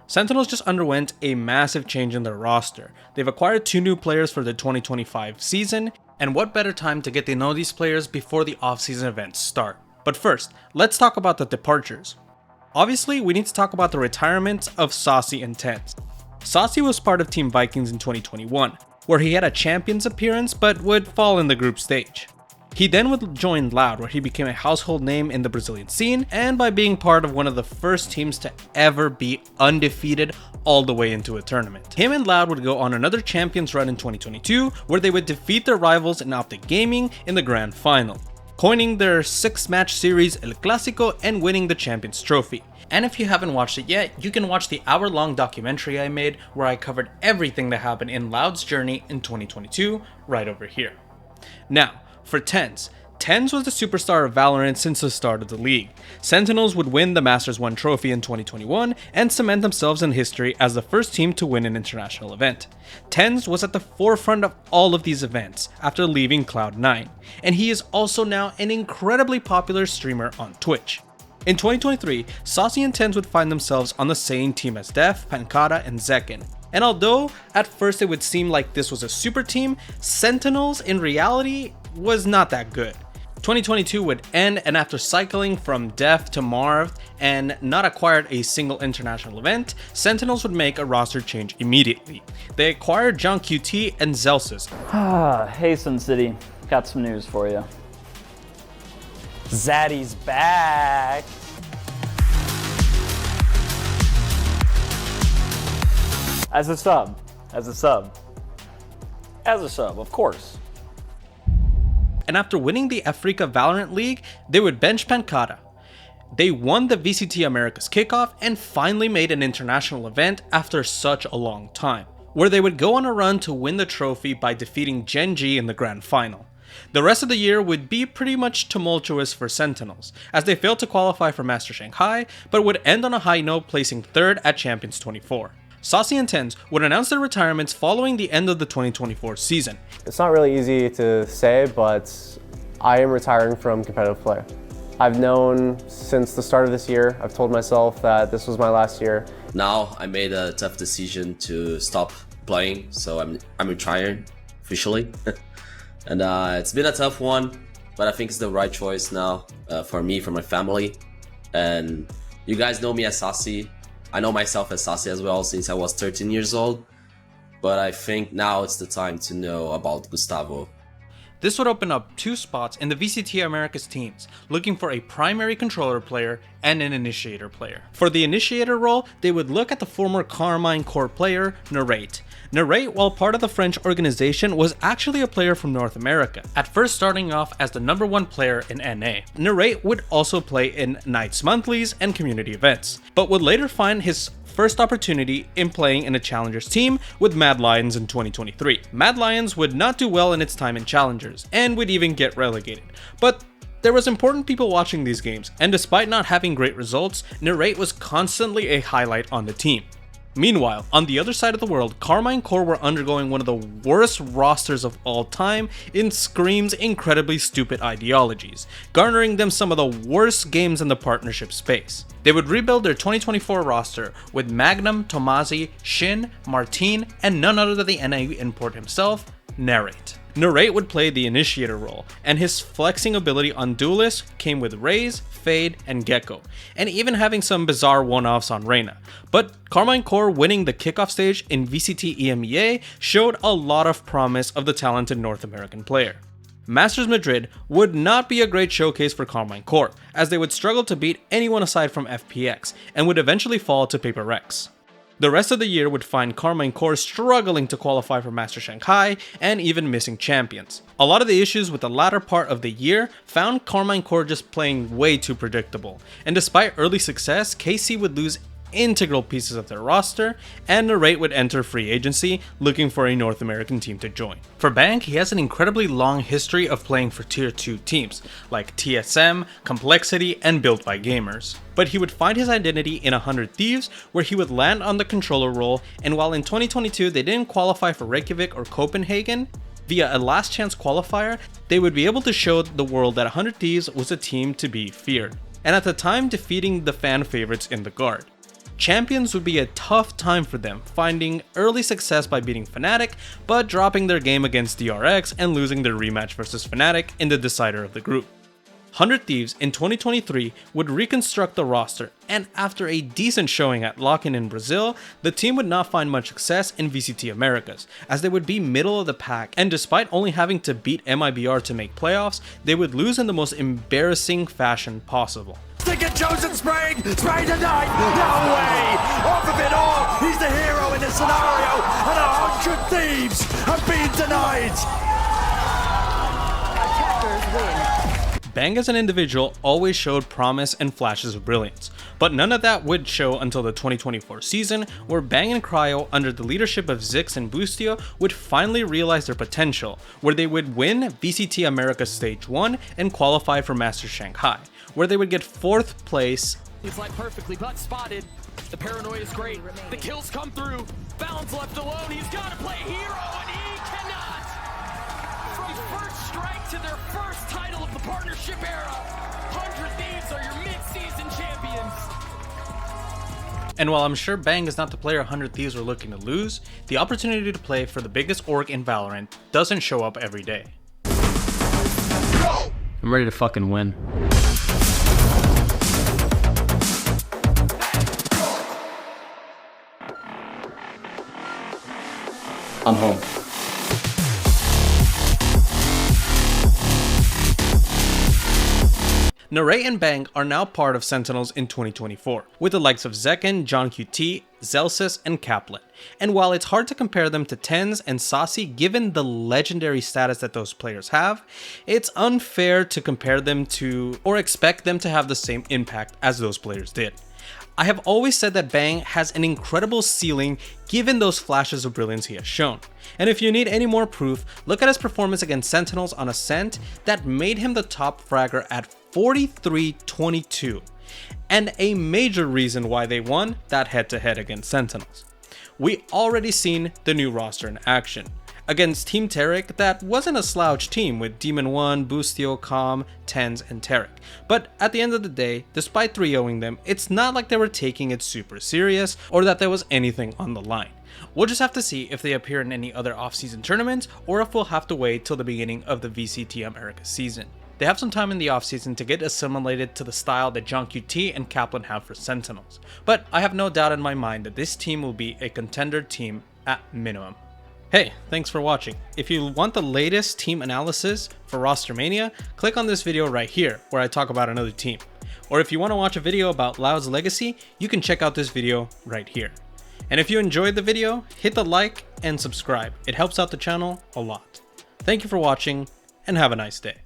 Sentinels just underwent a massive change in their roster. They've acquired 2 new players for the 2025 season, and what better time to get to know these players before the off-season events start. But first, let's talk about the departures. Obviously, we need to talk about the retirement of Sacy and TenZ. Sacy was part of Team Vikings in 2021, where he had a Champions appearance but would fall in the group stage. He then would join Loud, where he became a household name in the Brazilian scene, and by being part of one of the first teams to ever be undefeated all the way into a tournament. Him and Loud would go on another Champions run in 2022, where they would defeat their rivals in Optic Gaming in the grand final, coining their 6-match series El Clásico and winning the Champions Trophy. And if you haven't watched it yet, you can watch the hour-long documentary I made where I covered everything that happened in Loud's journey in 2022 right over here. Now, for TenZ. TenZ was the superstar of Valorant since the start of the league. Sentinels would win the Masters 1 trophy in 2021 and cement themselves in history as the first team to win an international event. TenZ was at the forefront of all of these events after leaving Cloud9, and he is also now an incredibly popular streamer on Twitch. In 2023, Sacy and TenZ would find themselves on the same team as Def, Pancada, and Zekken. And although at first it would seem like this was a super team, Sentinels in reality was not that good. 2022 would end, and after cycling from Def to Marv and not acquired a single international event, Sentinels would make a roster change immediately. They acquired JohnQT and Zellsis. Hey Sun City, got some news for you. Zaddy's back! As a sub, of course. And after winning the Africa Valorant League, they would bench Pancada. They won the VCT Americas Kickoff and finally made an international event after such a long time, where they would go on a run to win the trophy by defeating Gen G in the grand final. The rest of the year would be pretty much tumultuous for Sentinels, as they failed to qualify for Master Shanghai, but would end on a high note, placing 3rd at Champions 24. Sacy and TenZ would announce their retirements following the end of the 2024 season. It's not really easy to say, but I am retiring from competitive play. I've known since the start of this year, I've told myself that this was my last year. Now I made a tough decision to stop playing, so I'm retiring officially. And it's been a tough one, but I think it's the right choice now for me, for my family. And you guys know me as Sacy. I know myself as Sacy as well since I was 13 years old, but I think now it's the time to know about Gustavo. This would open up 2 spots in the VCT Americas teams, looking for a primary controller player and an initiator player. For the initiator role, they would look at the former Carmine core player, Narrate. Narate, while part of the French organization, was actually a player from North America, at first starting off as the #1 player in NA. Narate would also play in Knights Monthlies and community events, but would later find his first opportunity in playing in a Challengers team with Mad Lions in 2023. Mad Lions would not do well in its time in Challengers, and would even get relegated. But there was important people watching these games, and despite not having great results, Narate was constantly a highlight on the team. Meanwhile, on the other side of the world, Carmine Core were undergoing one of the worst rosters of all time in Scream's incredibly stupid ideologies, garnering them some of the worst games in the partnership space. They would rebuild their 2024 roster with Magnum, Tomasi, Shin, Martin, and none other than the NA import himself, Narrate. Narate would play the initiator role, and his flexing ability on Duelist came with Raze, Fade, and Gecko, and even having some bizarre one-offs on Reyna. But Carmine Core winning the kickoff stage in VCT EMEA showed a lot of promise of the talented North American player. Masters Madrid would not be a great showcase for Carmine Core, as they would struggle to beat anyone aside from FPX, and would eventually fall to Paper Rex. The rest of the year would find Carmine Core struggling to qualify for Master Shanghai and even missing champions. A lot of the issues with the latter part of the year found Carmine Core just playing way too predictable, and despite early success, KC would lose integral pieces of their roster, and Narate would enter free agency looking for a North American team to join. For Bang, he has an incredibly long history of playing for tier 2 teams like TSM, Complexity, and Built by Gamers. But he would find his identity in 100 Thieves, where he would land on the controller role, and while in 2022 they didn't qualify for Reykjavik or Copenhagen, via a last chance qualifier, they would be able to show the world that 100 Thieves was a team to be feared, and at the time defeating the fan favorites in the Guard. Champions would be a tough time for them, finding early success by beating Fnatic, but dropping their game against DRX and losing their rematch versus Fnatic in the decider of the group. 100 Thieves in 2023 would reconstruct the roster, and after a decent showing at Lock-In in Brazil, the team would not find much success in VCT Americas, as they would be middle of the pack, and despite only having to beat MIBR to make playoffs, they would lose in the most embarrassing fashion possible. Zekken chosen spraying tonight, no way! Off of it all, he's the hero in this scenario, and 100 Thieves have been denied! Attackers win. Bang as an individual always showed promise and flashes of brilliance, but none of that would show until the 2024 season, where Bang and Cryo, under the leadership of Zix and Boostio, would finally realize their potential, where they would win VCT Americas Stage 1 and qualify for Master Shanghai, where they would get 4th place. He's like perfectly but spotted. The paranoia is great. The kills come through. Balance left alone. He's got to play hero, and he cannot. From first strike to their first title of the partnership era, 100 Thieves are your mid-season champions. And while I'm sure Bang is not the player 100 Thieves were looking to lose, the opportunity to play for the biggest org in Valorant doesn't show up every day. I'm ready to fucking win. I'm home. Narate and Bang are now part of Sentinels in 2024, with the likes of Zekken, JohnQT, Zellsis, and Kaplan. And while it's hard to compare them to TenZ and Sacy given the legendary status that those players have, it's unfair to compare them to or expect them to have the same impact as those players did. I have always said that Bang has an incredible ceiling given those flashes of brilliance he has shown. And if you need any more proof, look at his performance against Sentinels on Ascent that made him the top fragger at 43-22, and a major reason why they won that head-to-head against Sentinels. We already seen the new roster in action. Against Team Taric, that wasn't a slouch team with Demon 1, Boostio, Calm, TenZ, and Taric. But at the end of the day, despite 3-0ing them, it's not like they were taking it super serious or that there was anything on the line. We'll just have to see if they appear in any other off-season tournaments or if we'll have to wait till the beginning of the VCT Americas season. They have some time in the offseason to get assimilated to the style that JohnQT and Kaplan have for Sentinels. But I have no doubt in my mind that this team will be a contender team at minimum. Hey, thanks for watching. If you want the latest team analysis for Rostermania, click on this video right here where I talk about another team. Or if you want to watch a video about Loud's legacy, you can check out this video right here. And if you enjoyed the video, hit the like and subscribe. It helps out the channel a lot. Thank you for watching and have a nice day.